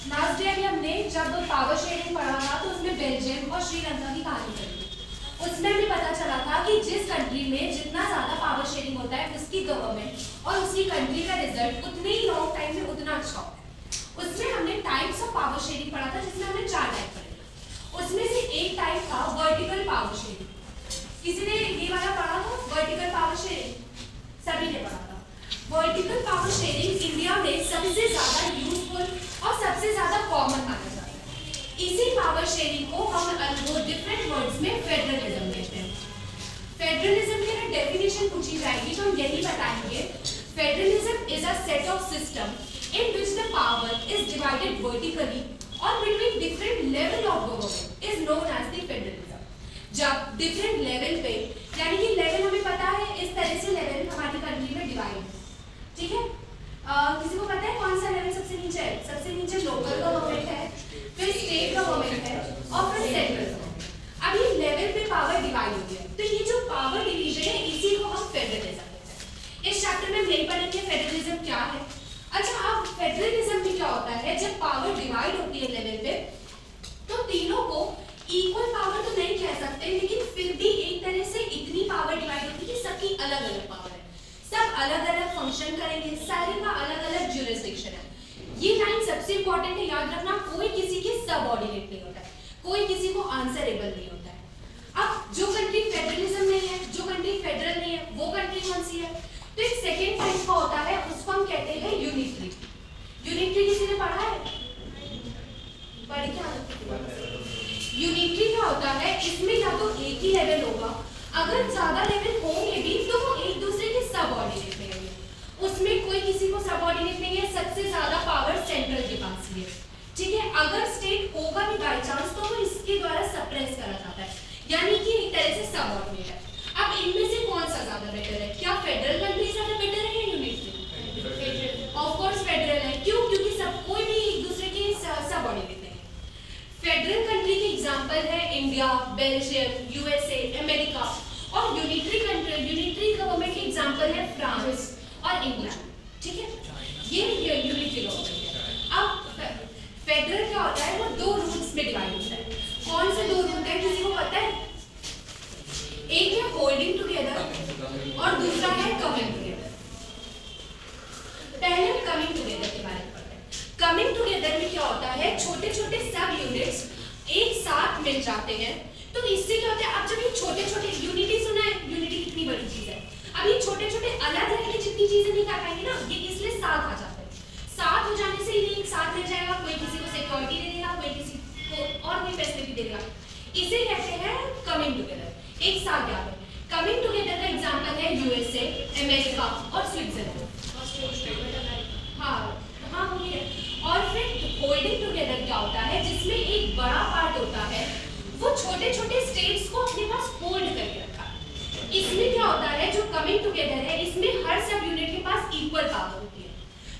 Last day अभी हमने जब पावर शेयरिंग पढ़ा था तो उसमें बेल्जियम और श्रीलंका की कहानी पढ़ी। उसमें हमें पता चला था कि जिस कंट्री में जितना ज्यादा पावर शेयरिंग होता है उसकी गवर्नमेंट और उसकी कंट्री का रिजल्ट उतने ही लॉन्ग टाइम में उतना अच्छा होता है। उसमें हमने टाइप्स ऑफ पावर शेयरिंग पढ़ा था जिसमें हमने 4 टाइप पढ़े। उसमें से एक टाइप था वर्टिकल पावर शेयरिंग। किसी ने ये वाला पढ़ा था वर्टिकल पावर शेयरिंग? सभी ने पढ़ा था। वर्टिकल पावर शेयरिंग इंडिया में सबसे ज्यादा यूजफुल और सबसे ज्यादा कॉमन माना जाता है। इसी पावर शेयरिंग को हम डिफरेंट वर्ड्स में फेडरलिज्म कहते हैं। फेडरलिज्म की अगर डेफिनेशन पूछी जाएगी तो हम यही बताएंगे, federalism is a set of system in which the power is divided vertically और between different level of government is known as the federalism. जब डिफरेंट लेवल पे, यानी कि लेवल हमें पता है इस तरह से लेवल हमारी कंट्री में डिवाइड है, ठीक है। किसी को पता है कौन सा लेवल सबसे नीचे है? सबसे नीचे लोकल गवर्नमेंट है, फिर स्टेट गवर्नमेंट है और फिर सेंट्रल गवर्नमेंट। अब ये लेवल पे पावर डिवाइड हो गया, तो ये जो पावर डिवीजन है इसी को हम फेडरलिज्म कहते हैं। इस चैप्टर में हम यही पढ़ेंगे फेडरलिज्म क्या है। अच्छा, अब फेडरलिज्म में क्या होता है, जब पावर डिवाइड होती है लेवल पे तो तीनों को इक्वल पावर तो नहीं कह सकते, लेकिन फिर भी एक तरह से इतनी पावर डिवाइड होती है कि सबकी अलग अलग पावर है, सब अलग अलग फंक्शन करेंगे, सारे का अलग अलग ज्यूरिसडिक्शन है। ये लाइन सबसे इंपॉर्टेंट है, याद रखना। कोई किसी के सबऑर्डिनेट नहीं होता है, कोई किसी को आंसरेबल नहीं होता है। अब जो कंट्री फेडरलिज्म नहीं है, जो कंट्री फेडरल नहीं है, वो कंट्री कौन सी है? तो एक सेकेंड टाइप का होता है, उसको हम कहते हैं यूनिटरी। यूनिटरी किसी ने पढ़ा है? पढ़ क्या? यूनिटरी क्या होता है, इसमें या तो एक ही लेवल होगा, अगर ज्यादा लेवल होंगे भी तो वो एक दूसरे के सबऑर्डिनेट रहेंगे। उसमें कोई किसी को सबऑर्डिनेट नहीं है, सबसे ज्यादा पावर सेंट्रल के पास ही है, ठीक है। अगर स्टेट होगा भी बाय चांस तो वो इसके द्वारा सप्रेस करा जाता है, यानी कि एक तरह से सबऑर्डिनेट है। अब इनमें से कौन सा ज्यादा बेटर है? क्या फेडरल कंट्री ज्यादा बेटर है या यूनिटरी? ऑफ कोर्स फेडरल है। क्यों? क्योंकि सब कोई भी एक दूसरे के सबऑर्डिनेट है। फेडरल कंट्री के एग्जांपल है इंडिया, बेल्जियम, यूएसए, अमेरिका। और यूनिटरी कंट्री, यूनिटरी गवर्नमेंट के एग्जांपल है फ्रांस और इंग्लैंड, ठीक है। ये यूनिटरी गवर्नमेंट है। अब फेडरल क्या होता है, वो 2 रूल्स में डिवाइड होता है। कौन से 2 रूल है, किसी को पता है? एक है होल्डिंग टुगेदर और दूसरा है कमिंग टुगेदर। पहले कमिंग टुगेदर के बारे में पढ़ते हैं। कमिंग टुगेदर में क्या होता है, छोटे छोटे सब यूनिट्स एक साथ मिल जाते हैं। तो इससे क्या होता है, अब जब ये छोटे छोटे, यूनिटी सुना है, यूनिटी कितनी बड़ी चीज है। अब ये छोटे छोटे अलग अलग की जितनी चीजें नहीं कर पाएंगे ना, ये इसलिए साथ आ जाते हैं। साथ हो जाने से ये एक साथ मिल जाएगा, कोई किसी को सिक्योरिटी दे देगा, कोई किसी को और कोई फैसिलिटी देगा। इसे कहते हैं कमिंग टुगेदर, एक साथ आ गए। कमिंग टुगेदर का एग्जांपल है यूएसए, अमेरिका और स्विट्जरलैंड। हाँ हाँ वही है। और फिर होल्डिंग टुगेदर क्या होता है, जिसमें एक बड़ा पार्ट होता है वो छोटे छोटे स्टेट्स को अपने पास होल्ड करके रखा है। इसमें क्या होता है, जो कमिंग टुगेदर है इसमें हर सब यूनिट के पास इक्वल पावर होती है,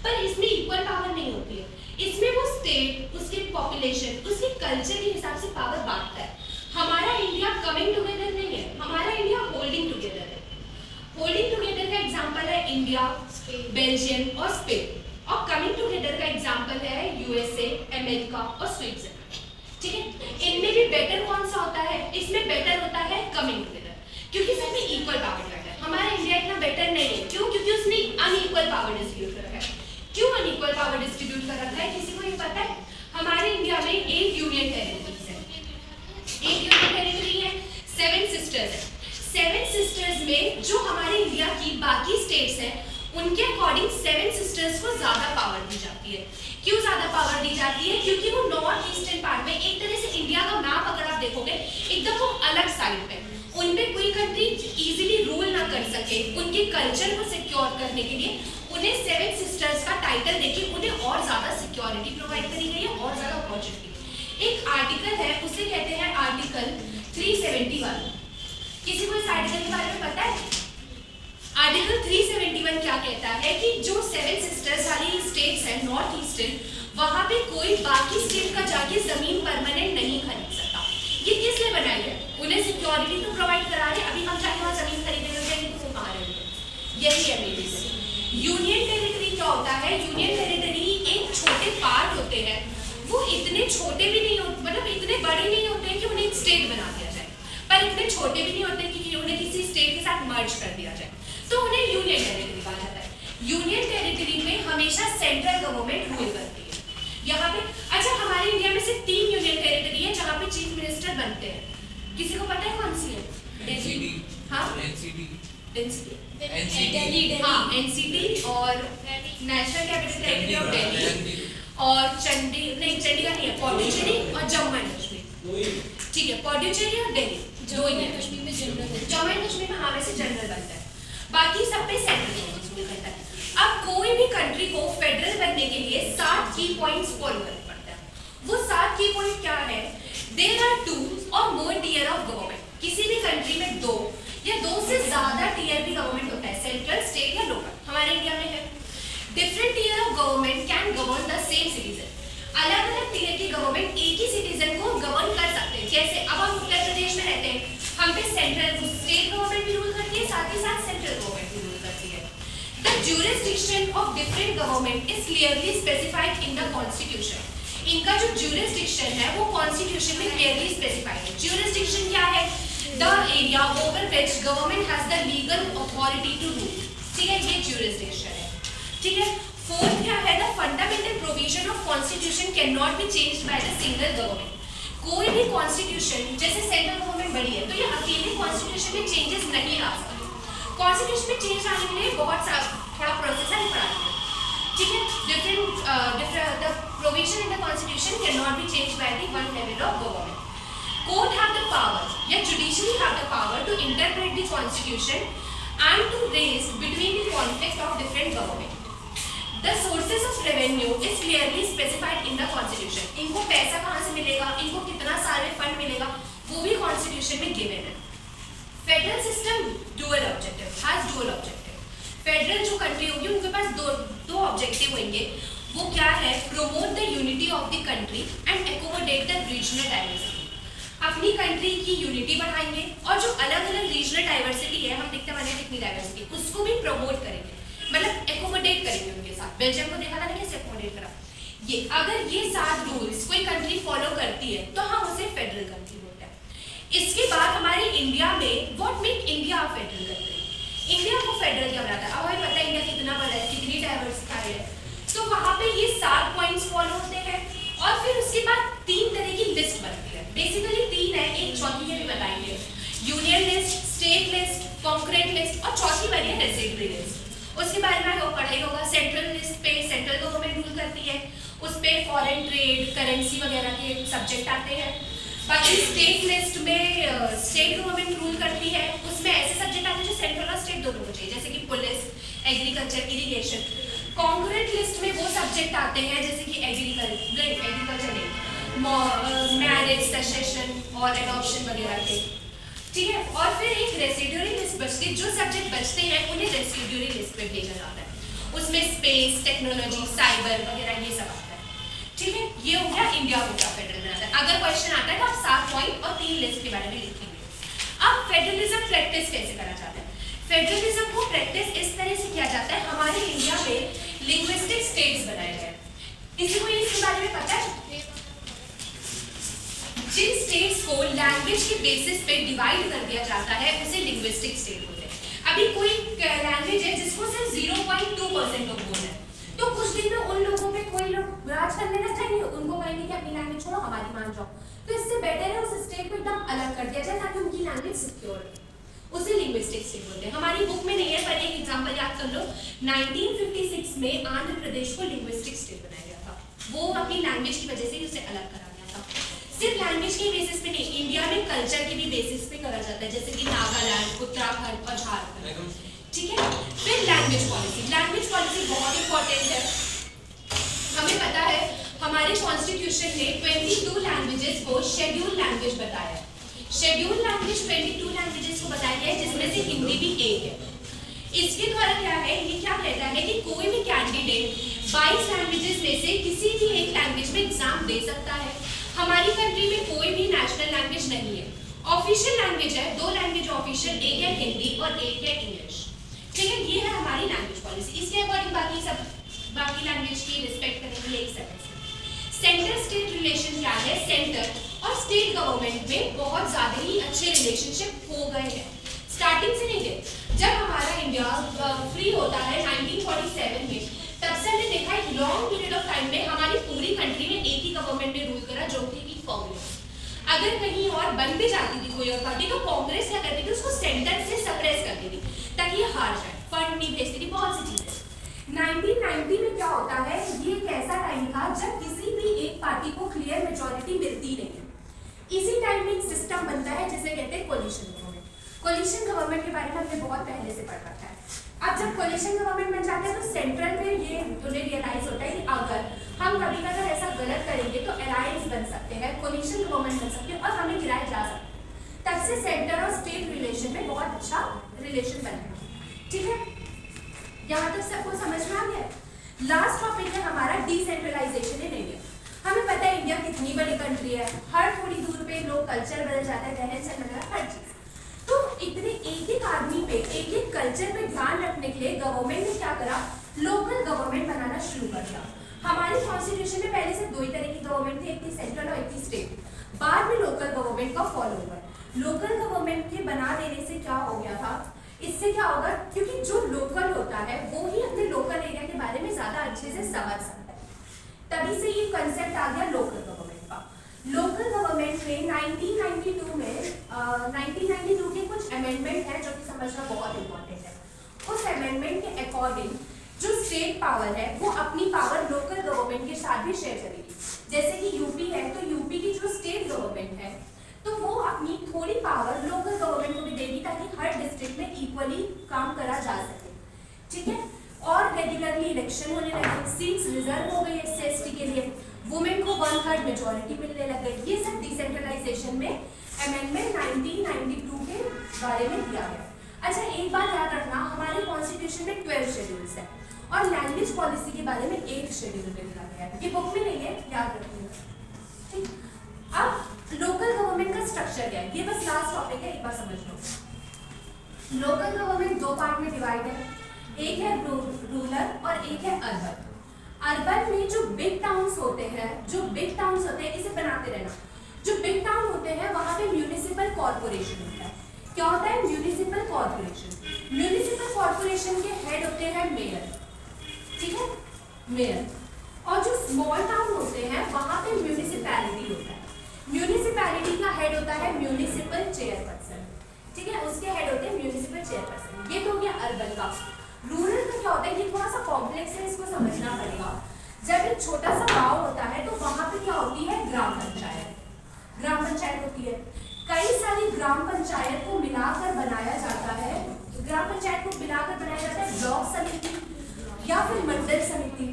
पर इसमें इक्वल पावर नहीं होती है। इसमें वो स्टेट उसके पॉपुलेशन, उसके कल्चर के हिसाब से पावर बांटता है। हमारा इंडिया कमिंग टुगेदर नहीं है, हमारा इंडिया होल्डिंग टुगेदर है। होल्डिंग टुगेदर का एग्जांपल है इंडिया, बेल्जियम और स्पेन। और कमिंग टुगेदर का एग्जांपल है यूएसए, अमेरिका और स्विट्जरलैंड, ठीक है। इनमें भी बेटर कौन सा होता है? इसमें बेटर होता है कमिंग टुगेदर, क्योंकि इसमें इक्वल पावर डिवाइड है। हमारा इंडिया इतना बेटर नहीं है, क्यों? क्योंकि उसने अनइक्वल पावर डिस्ट्रीब्यूट कर रखा है। क्यों अनइक्वल पावर डिस्ट्रीब्यूट कर रखा है, किसी को ये पता है? हमारे इंडिया में 8 यूनियन टेरिटरीज है, 8 यूनियन टेरिटरी है, 7 सिस्टर्स है। 7 सिस्टर्स में जो हमारे इंडिया की बाकी स्टेट्स हैं उनके अकॉर्डिंग 7 सिस्टर्स को ज्यादा पावर दी जाती है। क्यों ज्यादा पावर दी जाती है? क्योंकि वो नॉर्थ ईस्टर्न पार्ट में, एक तरह से इंडिया का मैप अगर आप देखोगे एकदम वो अलग साइड पे, उनपे कोई कंट्री इजीली रूल ना कर सके, उनके कल्चर को सिक्योर करने के लिए उन्हें 7 सिस्टर्स का टाइटल देके उन्हें और ज्यादा सिक्योरिटी प्रोवाइड करी गई है और ज्यादा अपॉर्चुनिटी। एक आर्टिकल है, उसे कहते हैं आर्टिकल 371। किसी को इस आर्टिकल के बारे में पता है? आर्टिकल 371 क्या कहता है कि जो 7 सिस्टर्स वाली स्टेट्स हैं नॉर्थ ईस्टर्न, वहां पे कोई बाकी स्टेट का जाके जमीन परमानेंट नहीं खरीद सकता। ये किस लिए बनाई है? उन्हें सिक्योरिटी तो प्रोवाइड करा रहे। अभी हम चाहे वहां जमीन खरीदने जाएंगे तो कहाँ रहेंगे? यही है मेरी रीजन। यूनियन टेरिटरी क्या होता है? यूनियन टेरिटरी एक छोटे पार्ट होते हैं वो इतने छोटे भी नहीं होते, मतलब इतने बड़े नहीं होते कि उन्हें एक स्टेट बना दिया जाए, पर इतने छोटे भी नहीं होते कि उन्हें किसी स्टेट के साथ मर्ज कर दिया जाए, तो उन्हें यूनियन टेरिटरी कहा जाता है। यूनियन टेरिटरी में हमेशा सेंट्रल गवर्नमेंट रूल करती है। यहाँ पे अच्छा, हमारे इंडिया में सिर्फ 3 यूनियन टेरिटरी है जहाँ पे चीफ मिनिस्टर बनते हैं। किसी को पता है कौन सी है? एनसीडी, हाँ एनसीडी, एनसीडी, हाँ एनसीडी और national capital territory of Delhi और चंडीगढ़ नहीं है, पौडुचेरी और जम्मू एंड कश्मीर। ठीक है, पौडुचेरी और दिल्ली दो ही है। कश्मीर में जनरल, जम्मू एंड कश्मीर में हमें से जनरल बनता है, बाकी सब पे सेंट्रल गवर्नमेंट रूल करता है। अब कोई भी कंट्री को फेडरल बनने के लिए 7 की पॉइंट्स फॉलो करना पड़ता है। वो 7 की पॉइंट क्या है? देयर आर 2 और मोर टियर ऑफ गवर्नमेंट। किसी भी कंट्री में 2 या 2 से ज्यादा टियर भी गवर्नमेंट होता है, सेंट्रल, स्टेट या लोकल। हमारे इंडिया में है। Different tier of government can govern the same citizen. अलग अलग टियर की गवर्नमेंट एक ही सिटीजन को गवर्न कर सकते हैं। जैसे अब हम उत्तर प्रदेश में रहते हैं, हम पे सेंट्रल स्टेट गवर्नमेंट भी रूल करती है, साथ ही साथ सेंट्रल गवर्नमेंट भी रूल करती है। The jurisdiction of different government is clearly specified in the constitution. इनका जो jurisdiction है वो constitution में clearly specified है। Jurisdiction क्या है? The area over which government has the legal authority to rule. ठीक है, ये jurisdiction है। ठीक है, fourth क्या है? The fundamental provision of constitution cannot be changed by the single government. कोई भी constitution, जैसे सेंट्रल गवर्नमेंट बड़ी है तो ये अकेले constitution में changes नहीं ला सकती। कॉन्स्टिट्यूशन में चेंज लाने के लिए बहुत सा थोड़ा प्रोसेस है पढ़ाई है। ठीक है, different the provision in the constitution can not be changed by the one level of government. Court have the power या judiciary have the power to interpret the constitution and to raise between the conflict of different government. The sources of revenue is clearly specified in the constitution. इनको पैसा कहाँ से मिलेगा, इनको कितना साल में फंड मिलेगा, वो भी कॉन्स्टिट्यूशन में गिवन है। Federal system dual objective, has dual objective. Federal जो कंट्री होगी उनके पास दो ऑब्जेक्टिव होंगे। वो क्या है? Promote the unity of the country and accommodate the regional diversity. अपनी कंट्री की यूनिटी बढ़ाएंगे और जो अलग अलग रीजनल डाइवर्सिटी है, हम देखते हैं कितनी डाइवर्सिटी, उसको भी प्रमोट करेंगे, मतलब एकोमोडेट करेंगे उनके साथ। बेल्जियम को देखा था ना कैसे एकोमोडेट करा। ये अगर ये 7 रूल्स कोई कंट्री फॉलो करती है तो हम उसे फेडरल कंट्री बोलते हैं। इसके बाद हमारे इंडिया में what make India a federal country? India को फेडरल क्या बनाता है? अब हमें पता है इंडिया कितना बड़ा है, कितनी डाइवर्सिफाइड है, तो वहाँ पे ये 7 पॉइंट्स फॉलो होते हैं। और फिर उसके बाद 3 तरह की लिस्ट बनती है। बेसिकली 3 है, एक चौथी में भी बताएंगे, union list, state list, concurrent list और चौथी बनी है रेसिडुअरी लिस्ट। उसके बारे में आपको पढ़ाई होगा। सेंट्रल लिस्ट पे सेंट्रल गवर्नमेंट रूल करती है, उस पे फॉरेन ट्रेड, करेंसी वगैरह के सब्जेक्ट आते हैं। बाकी स्टेट लिस्ट में स्टेट गवर्नमेंट रूल करती है, उसमें ऐसे सब्जेक्ट आते हैं जो सेंट्रल और स्टेट दोनों को चाहिए, जैसे कि police, agriculture, irrigation. Concurrent list में वो सब्जेक्ट आते हैं जैसे कि एग्रीकल्चर नहीं, मैरिज, सक्सेशन और एडॉप्शन वगैरह के। ठीक है, और फिर एक रेसिडुअरी लिस्ट बचती है, जो सब्जेक्ट बचते हैं उन्हें रेसिडुअरी लिस्ट पे भेजा जाता है। उसमें स्पेस, टेक्नोलॉजी, साइबर वगैरह ये सब आता है। ठीक है, ये हो गया इंडिया को क्या फेडरल बनाता है। अगर क्वेश्चन आता है तो आप 7 पॉइंट और 3 लिस्ट के बारे में लिखेंगे। अब फेडरलिज्म प्रैक्टिस कैसे करा जाता है? फेडरलिज्म को प्रैक्टिस इस तरह से किया जाता है, हमारे इंडिया में लिंग्विस्टिक स्टेट्स बनाए गए। किसी को इसके बारे में पता है? जिन स्टेट्स को लैंग्वेज के बेसिस पे डिवाइड कर दिया जाता है उसे लिंग्विस्टिक स्टेट बोलते हैं। अभी कोई लैंग्वेज है जिसको सिर्फ 0.2% लोग बोल रहे हैं, तो कुछ दिन में उन लोगों पे कोई लोग राज करने लग जाएंगे, उनको कहेंगे कि अपनी लैंग्वेज छोड़ो, हमारी मान जाओ। तो इससे बेटर है उस स्टेट को एकदम अलग कर दिया जाए ताकि उनकी लैंग्वेज सिक्योर हो। उसे लिंग्विस्टिक स्टेट बोलते हैं। हमारी बुक में नहीं है पर एक एग्जांपल याद कर लो। 1956 में आंध्र प्रदेश को लिंग्विस्टिक स्टेट बनाया गया था, वो अपनी लैंग्वेज की वजह से उसे अलग करा गया था। सिर्फ लैंग्वेज के बेसिस पे नहीं, इंडिया में कल्चर के भी बेसिस पे करा जाता है, जैसे कि नागालैंड, उत्तराखंड और झारखंड। ठीक है, फिर लैंग्वेज पॉलिसी। लैंग्वेज पॉलिसी बहुत इंपॉर्टेंट है। हमें पता है हमारे कॉन्स्टिट्यूशन ने 22 लैंग्वेजेस को शेड्यूल लैंग्वेज बताया है। शेड्यूल लैंग्वेज 22 लैंग्वेजेस को बताया गया है, जिसमें से हिंदी भी एक है। इसके द्वारा क्या है, ये क्या कहता है कि कोई भी कैंडिडेट 22 लैंग्वेजेस में से किसी भी एक लैंग्वेज में एग्जाम दे सकता है। हमारी कंट्री में कोई भी नेशनल लैंग्वेज नहीं है, ऑफिशियल लैंग्वेज है 2 लैंग्वेज ऑफिशियल, एक है हिंदी और एक है इंग्लिश। ठीक है, ये है हमारी लैंग्वेज पॉलिसी। इसके अकॉर्डिंग बाकी लैंग्वेज की रिस्पेक्ट करेंगे, यही सब है। सेंटर स्टेट रिलेशन क्या है, सेंटर और स्टेट गवर्नमेंट में बहुत ज़्यादा ही अच्छे रिलेशनशिप हो गए हैं, स्टार्टिंग से नहीं थे। जब हमारा इंडिया फ्री होता है 1947 में, तब से हमने देखा एक लॉन्ग पीरियड ऑफ टाइम में हमारी पूरी कंट्री में एक ही गवर्नमेंट ने रूल करा, जो कि कांग्रेस। अगर कहीं और बन भी जाती थी कोई और पार्टी, तो कांग्रेस क्या करती थी, उसको सेंटर से सप्रेस करती थी ताकि ये हार जाए, फंड नहीं भेजती थी, बहुत सी चीजें। 1990 में क्या होता है, ये एक ऐसा टाइम था जब किसी भी एक पार्टी को क्लियर मेजॉरिटी मिलती नहीं है। इसी टाइम में एक सिस्टम बनता है जिसे कहते हैं कोलिशन गवर्नमेंट। कोलिशन गवर्नमेंट के बारे में हमने बहुत पहले से पढ़ रखा है। अब जब कोलिशन गवर्नमेंट बन जाते हैं तो सेंट्रल में ये उन्हें रियलाइज होता है कि अगर हम कभी अगर ऐसा गलत करेंगे तो अलायंस बन सकते हैं, कोलिशन गवर्नमेंट बन सकते हैं और हमें गिराया जा सकता है। तब से सेंटर और स्टेट रिलेशन में बहुत अच्छा रिलेशन बना है। ठीक है, यहाँ तक सबको समझ में आ गया। लास्ट टॉपिक है हमारा डिसेंट्रलाइजेशन इन इंडिया। हमें पता है इंडिया कितनी बड़ी कंट्री है, हर थोड़ी दूर पे लोग कल्चर बदल जाता है, रहन सहन बदल, हर चीज। तो इतने एक एक आदमी पे एक एक कल्चर पे ध्यान रखने के लिए गवर्नमेंट ने क्या करा, लोकल गवर्नमेंट बनाना शुरू कर दिया। हमारे कॉन्स्टिट्यूशन में पहले से दो ही तरह की गवर्नमेंट थी, एक थी सेंट्रल और एक थी स्टेट। बाद में लोकल गवर्नमेंट का फॉलो हुआ। लोकल गवर्नमेंट के बना देने से क्या हो गया था, इससे क्या होगा, क्योंकि जो लोकल होता है वो ही अपने लोकल एरिया के बारे में ज्यादा अच्छे से समझ सकता है, तभी से ये कंसेप्ट आ गया लोकल गवर्नमेंट का। लोकल गवर्नमेंट में 1992 के कुछ अमेंडमेंट है जो कि समझना बहुत इंपॉर्टेंट है। उस अमेंडमेंट के अकॉर्डिंग जो स्टेट पावर है वो अपनी पावर लोकल गवर्नमेंट के साथ भी शेयर करेगी। जैसे कि यूपी है तो यूपी की जो स्टेट गवर्नमेंट है तो वो अपनी थोड़ी पावर लोकल गवर्नमेंट को भी देगी ताकि हर डिस्ट्रिक्ट में इक्वली काम करा जा सके। ठीक है, और रेगुलरली इलेक्शन होने लगे, सीट्स रिजर्व हो गई एससी एसटी के लिए, वुमेन को 1/3 मेजॉरिटी मिलने लग गई। ये सब डिसेंट्रलाइजेशन में अमेंडमेंट 1992 के बारे में दिया गया। अच्छा, एक बात याद रखना, हमारे कॉन्स्टिट्यूशन में 12 शेड्यूल्स है और लैंग्वेज पॉलिसी के बारे में एक शेड्यूल में दिया गया है। ये बुक में नहीं है, याद रखिएगा। ठीक, अब लोकल गवर्नमेंट का स्ट्रक्चर क्या है, ये बस लास्ट टॉपिक है, एक बार समझ लो। लोकल गवर्नमेंट दो पार्ट में डिवाइड है, एक है रूरल और एक है अर्बन। अर्बन में जो बिग टाउन्स होते हैं, इसे बनाते रहना, जो बिग टाउन होते हैं वहां पे म्यूनिसिपल कॉर्पोरेशन होता है। क्या होता है म्यूनिसिपल कॉर्पोरेशन? म्यूनिसिपल कॉर्पोरेशन के हेड होते हैं मेयर। ठीक है, मेयर। और जो स्मॉल टाउन होते हैं वहां पे म्यूनिसिपैलिटी होता है। म्यूनिसिपैलिटी का हेड होता है म्यूनिसिपल चेयरपर्सन। ठीक है, उसके हेड होते हैं म्यूनिसिपल चेयरपर्सन। ये तो हो गया अर्बन का। रूरल का क्या होता है, ये थोड़ा सा कॉम्प्लेक्स है, इसको समझना पड़ेगा। जब एक छोटा सा गांव होता है तो वहां पे क्या होती है, ग्राम पंचायत। ग्राम पंचायत होती है, कई सारी ग्राम पंचायत को मिलाकर बनाया जाता है। ग्राम पंचायत को मिलाकर बनाया जाता है ब्लॉक समिति या फिर मंडल समिति,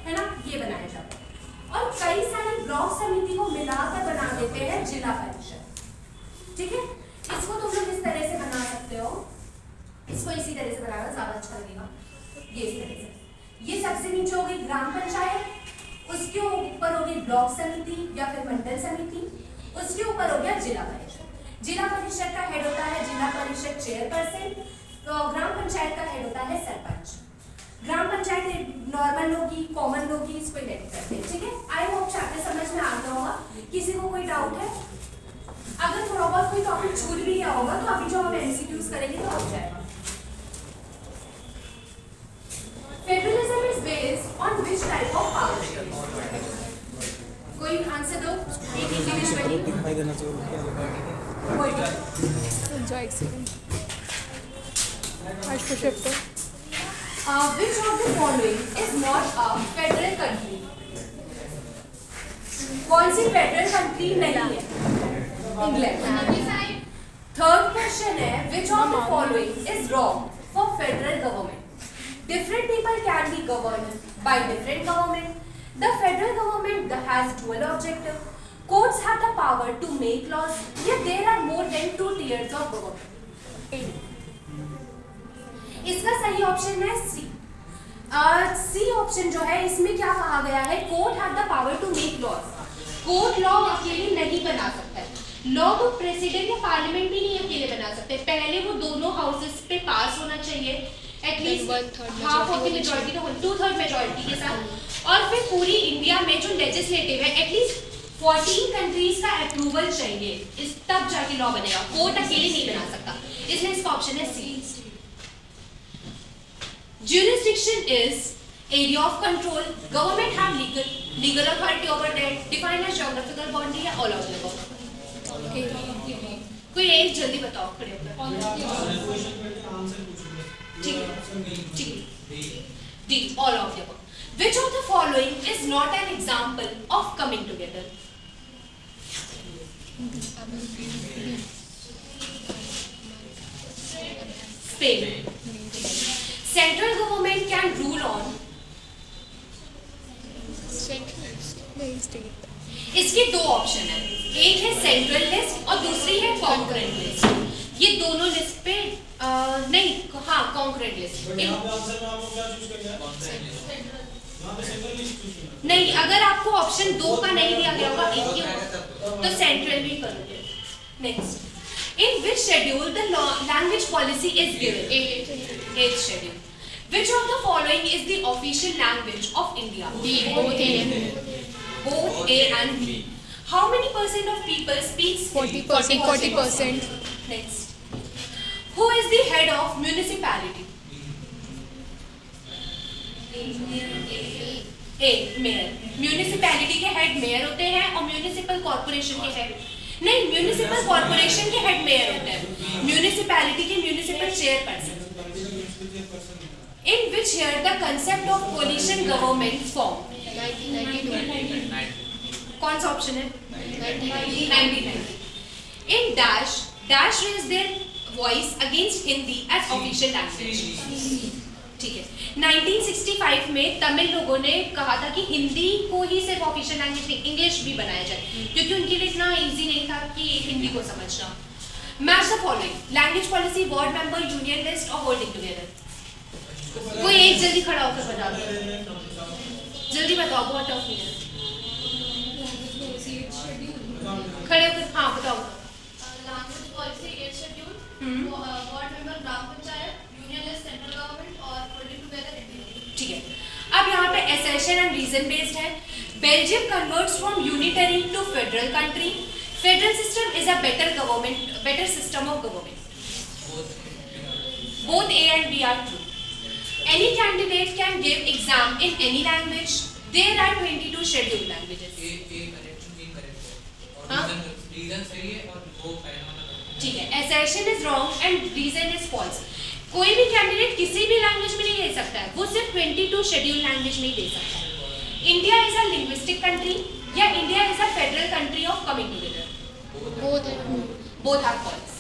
है ना, ये बनाया जाता है। और कई सारी ब्लॉक समिति को मिलाकर बना देते हैं जिला परिषद। ठीक है, इसको तुम लोग इस तरह से बना सकते हो, इसको इसी तरह से बनाना ज्यादा अच्छा लगेगा। ये इस तरह से, ये सबसे नीचे होगी ग्राम पंचायत, उसके ऊपर होगी ब्लॉक समिति या फिर मंडल समिति, उसके ऊपर हो गया जिला परिषद। जिला परिषद का हेड होता है जिला परिषद चेयरपर्सन, तो ग्राम पंचायत का हेड होता है सरपंच। ग्राम पंचायत नॉर्मल होगी, कॉमन होगी, इसको इलेक्ट करते हैं। ठीक है, आई होप चैप्टर समझ में आ गया होगा। किसी को कोई डाउट है? अगर थोड़ा बहुत कोई टॉपिक छूट भी गया होगा तो अभी जो हम एमसीक्यूज करेंगे तो हो जाएगा। Federalism is based on which type of power sharing? कोई आंसर दो, एक इंग्लिश में दिखाई देना चाहिए। कोई एंजॉय एक्सपीरियंस आज को shift which of the following is not a federal country? कौन सी फेडरल कंट्री नहीं है? इंग्लैंड। थर्ड क्वेश्चन है which of the following is wrong for federal government? Different people can be governed by different government. The federal government has dual objective. Courts have the power to make laws. Yet there are more than 2 tiers of government. इसका सही option है सी। C option जो है इसमें क्या कहा गया है, court have the power to make laws. Court law अकेले नहीं बना सकता है। लॉ को प्रेसिडेंट या पार्लियामेंट भी नहीं अकेले बना सकते, पहले वो दोनों हाउसेस पे पास होना चाहिए, at least half of the majority तो 2/3 मेजॉरिटी के साथ, और फिर पूरी इंडिया में जो लेजिस्लेटिव है एटलीस्ट 14 कंट्रीज का अप्रूवल चाहिए, इस तब जाके लॉ बनेगा, कोर्ट अकेले नहीं बना सकता, इसलिए इसका ऑप्शन है सी। Jurisdiction is area of control. Government have legal authority over that. Define as geographical boundary या all of the above. कोई एक जल्दी बताओ खड़े होकर। ठीक है। D. All of the above. Which of the following is not an example of coming together? Spain. Central government can rule on इसके दो ऑप्शन है, एक है सेंट्रल लिस्ट और दूसरी है कॉन्करेंट लिस्ट। ये दोनों लिस्ट पे नहीं, हाँ कॉन्करेंट लिस्ट नहीं, अगर आपको ऑप्शन 2 का नहीं दिया गया होगा, एक ही होगा तो सेंट्रल भी करोगे। Next, in which schedule the language policy is given? 8th schedule. Which of the following is the official language of India? D. Both A and B. Both A and B. How many percent of people speaks 40%. Next. Who is the head of municipality? A. Mayor. Municipality के head mayor होते हैं और municipal corporation के head नहीं, municipal corporation के head mayor होते हैं, municipality के municipal chairperson. In which year the concept of coalition government form? 1992. कौन सा ऑप्शन है? 1990। In dash raise their voice against Hindi as official language. ठीक है, 1965 में तमिल लोगों ने कहा था कि हिंदी को ही सिर्फ ऑफिशियल लैंग्वेज नहीं, इंग्लिश भी बनाया जाए, क्योंकि उनके लिए इतना इजी नहीं था कि हिंदी को समझना। Match the following language policy, ward member, union list और होल्डिंग टुगेदर। कोई एक जल्दी खड़ा होकर बता दो, जल्दी बताओ, बहुत टफ नहीं है। खड़े होकर हाँ बताओ। Language policy 8th schedule, ward member gram panchayat, union list central government और होल्डिंग टुगेदर इंडिया। ठीक है, अब यहाँ पे assertion एंड रीजन बेस्ड है। Belgium converts from unitary to federal country. Federal system is a better system of government. Both A and B are true. Any candidate can give exam in any language. There are 22 scheduled languages. Reason सही है और वो ठीक है, assertion is wrong and reason is false. कोई भी candidate किसी भी लैंग्वेज में नहीं दे सकता है, वो सिर्फ 22 शेड्यूल लैंग्वेज में ही दे सकता है। India is a linguistic country या India is a federal country of coming together? Both. Both are false.